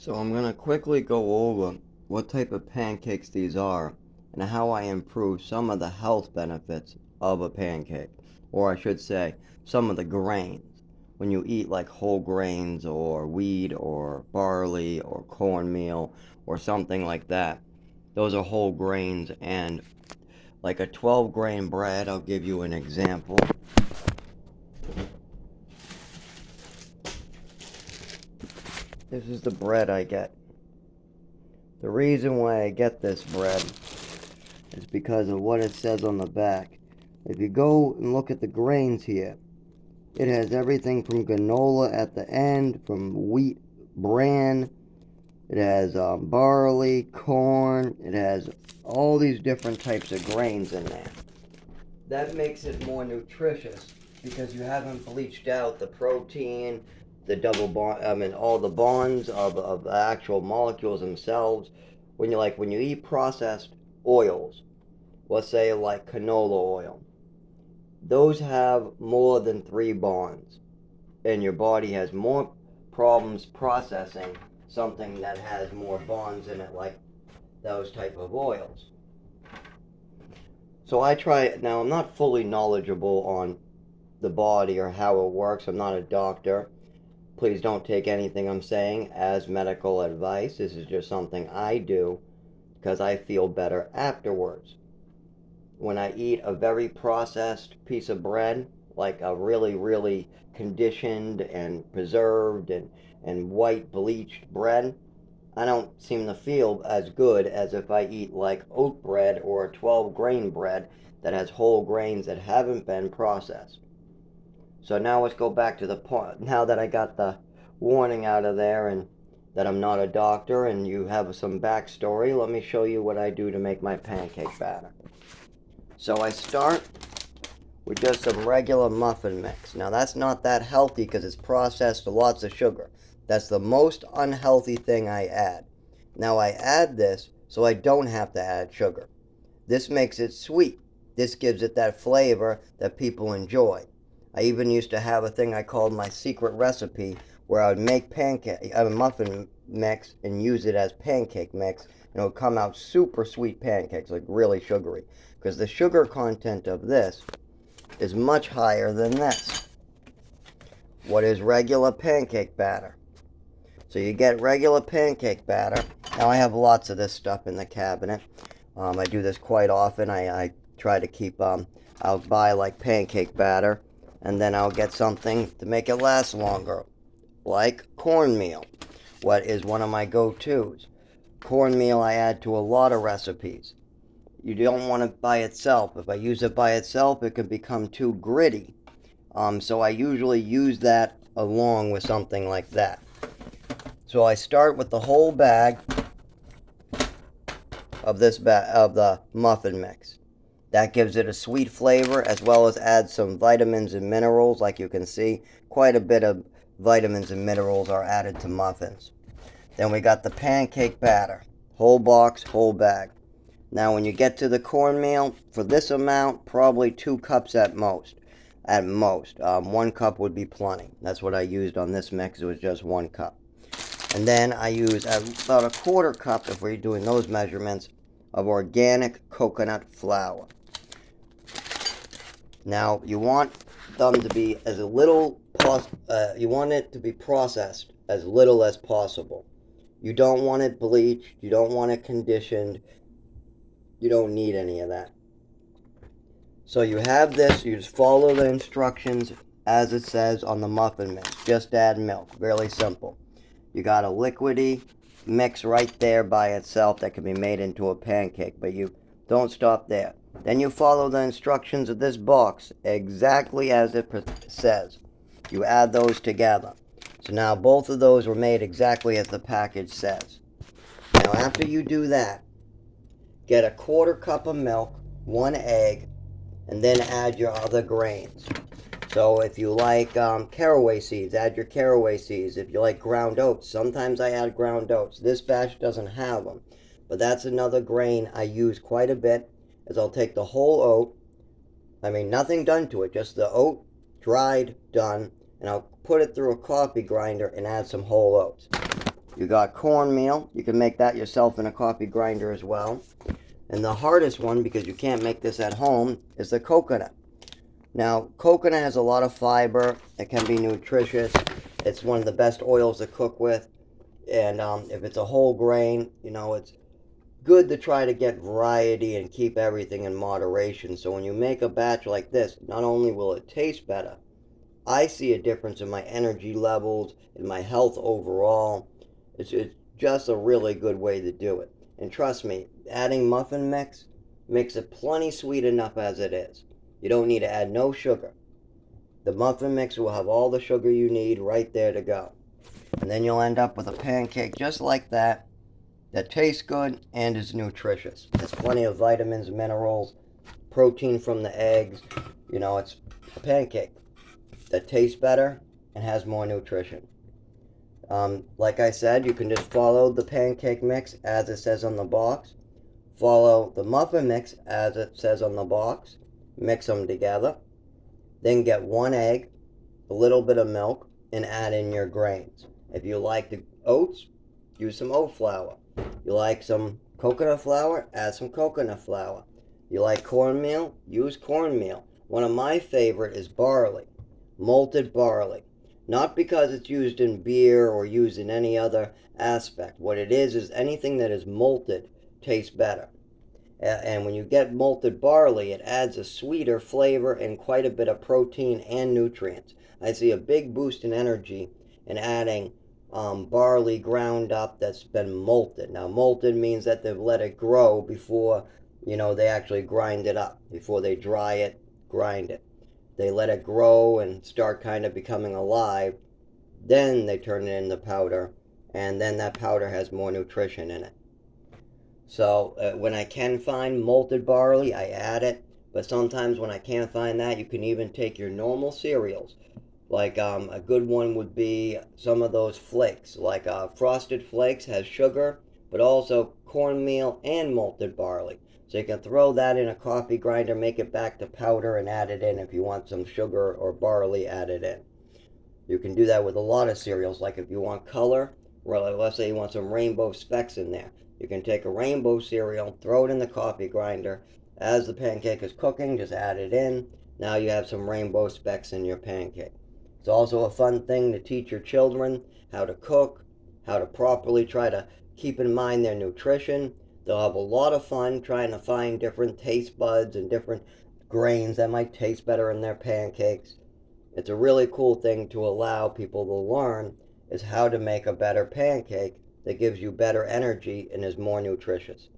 So I'm going to quickly go over what type of pancakes these are and how I improve some of the health benefits of a pancake. Or I should say, some of the grains. When you eat like whole grains or wheat or barley or cornmeal or something like that, those are whole grains. And like a 12 grain bread, I'll give you an example. This is the bread I get. The reason why I get this bread is because of what it says on the back. If you go and look at the grains here, it has everything from granola at the end, from wheat bran, it has barley, corn, it has all these different types of grains in there. That makes it more nutritious because you haven't bleached out the protein, the double bond, all the bonds of the actual molecules themselves. When you eat processed oils, let's say like canola oil, those have more than 3 bonds, and your body has more problems processing something that has more bonds in it, like those type of oils. So I try. Now I'm not fully knowledgeable on the body or how it works. I'm not a doctor. Please don't take anything I'm saying as medical advice. This is just something I do because I feel better afterwards. When I eat a very processed piece of bread, like a really, really conditioned and preserved and white bleached bread, I don't seem to feel as good as if I eat like oat bread or a 12 grain bread that has whole grains that haven't been processed. So now let's go back to the point. Now that I got the warning out of there and that I'm not a doctor and you have some backstory, let me show you what I do to make my pancake batter. So I start with just some regular muffin mix. Now that's not that healthy because it's processed with lots of sugar. That's the most unhealthy thing I add. Now I add this so I don't have to add sugar. This makes it sweet. This gives it that flavor that people enjoy. I even used to have a thing I called my secret recipe where I would make muffin mix and use it as pancake mix, and it would come out super sweet pancakes, like really sugary, because the sugar content of this is much higher than this. What is regular pancake batter? So you get regular pancake batter. Now I have lots of this stuff in the cabinet. I do this quite often. I try to keep, I'll buy like pancake batter, and then I'll get something to make it last longer, like cornmeal, what is one of my go-tos. Cornmeal I add to a lot of recipes. You don't want it by itself. If I use it by itself, it can become too gritty. So I usually use that along with something like that. So I start with the whole bag of the muffin mix. That gives it a sweet flavor as well as adds some vitamins and minerals. Like you can see, quite a bit of vitamins and minerals are added to muffins. Then we got the pancake batter. Whole box, whole bag. Now when you get to the cornmeal, for this amount, probably 2 cups at most. At most. 1 cup would be plenty. That's what I used on this mix. It was just 1 cup. And then I use about a 1/4 cup, if we're doing those measurements, of organic coconut flour. Now you want them to be as little you want it to be processed as little as possible. You don't want it bleached, you don't want it conditioned, you don't need any of that. So you have this, you just follow the instructions as it says on the muffin mix. Just add milk, really simple. You got a liquidy mix right there by itself that can be made into a pancake, but you don't stop there. Then you follow the instructions of this box exactly as it says. You add those together. So now both of those were made exactly as the package says. Now after you do that, get a 1/4 cup of milk, 1 egg, and then add your other grains. So if you like caraway seeds, add your caraway seeds. If you like ground oats, sometimes I add ground oats. This batch doesn't have them, but that's another grain I use quite a bit. Is I'll take the whole oat, nothing done to it, just the oat, dried, done, and I'll put it through a coffee grinder and add some whole oats. You got cornmeal. You can make that yourself in a coffee grinder as well. And the hardest one, because you can't make this at home, is the coconut. Now, coconut has a lot of fiber. It can be nutritious. It's one of the best oils to cook with. And if it's a whole grain, it's good to try to get variety and keep everything in moderation. So when you make a batch like this, not only will it taste better, I see a difference in my energy levels, in my health overall. It's just a really good way to do it. And trust me, adding muffin mix makes it plenty sweet enough as it is. You don't need to add no sugar. The muffin mix will have all the sugar you need right there to go. And then you'll end up with a pancake just like that tastes good and is nutritious. There's plenty of vitamins, minerals, protein from the eggs. It's a pancake that tastes better and has more nutrition. Like I said, you can just follow the pancake mix as it says on the box. Follow the muffin mix as it says on the box. Mix them together. Then get 1 egg, a little bit of milk, and add in your grains. If you like the oats, use some oat flour. You like some coconut flour, add some coconut flour. You like cornmeal, use cornmeal. One of my favorite is barley, malted barley. Not because it's used in beer or used in any other aspect. What it is anything that is malted tastes better. And when you get malted barley, it adds a sweeter flavor and quite a bit of protein and nutrients. I see a big boost in energy in adding barley ground up that's been malted. Now, malted means that they've let it grow before, they actually grind it up. Before they dry it, grind it. They let it grow and start kind of becoming alive. Then they turn it into powder, and then that powder has more nutrition in it. So when I can find malted barley, I add it. But sometimes when I can't find that, you can even take your normal cereals. Like a good one would be some of those flakes. Like Frosted Flakes has sugar, but also cornmeal and malted barley. So you can throw that in a coffee grinder, make it back to powder, and add it in if you want some sugar or barley added in. You can do that with a lot of cereals. Like if you want color, or let's say you want some rainbow specks in there. You can take a rainbow cereal, throw it in the coffee grinder. As the pancake is cooking, just add it in. Now you have some rainbow specks in your pancake. It's also a fun thing to teach your children how to cook, how to properly try to keep in mind their nutrition. They'll have a lot of fun trying to find different taste buds and different grains that might taste better in their pancakes. It's a really cool thing to allow people to learn is how to make a better pancake that gives you better energy and is more nutritious.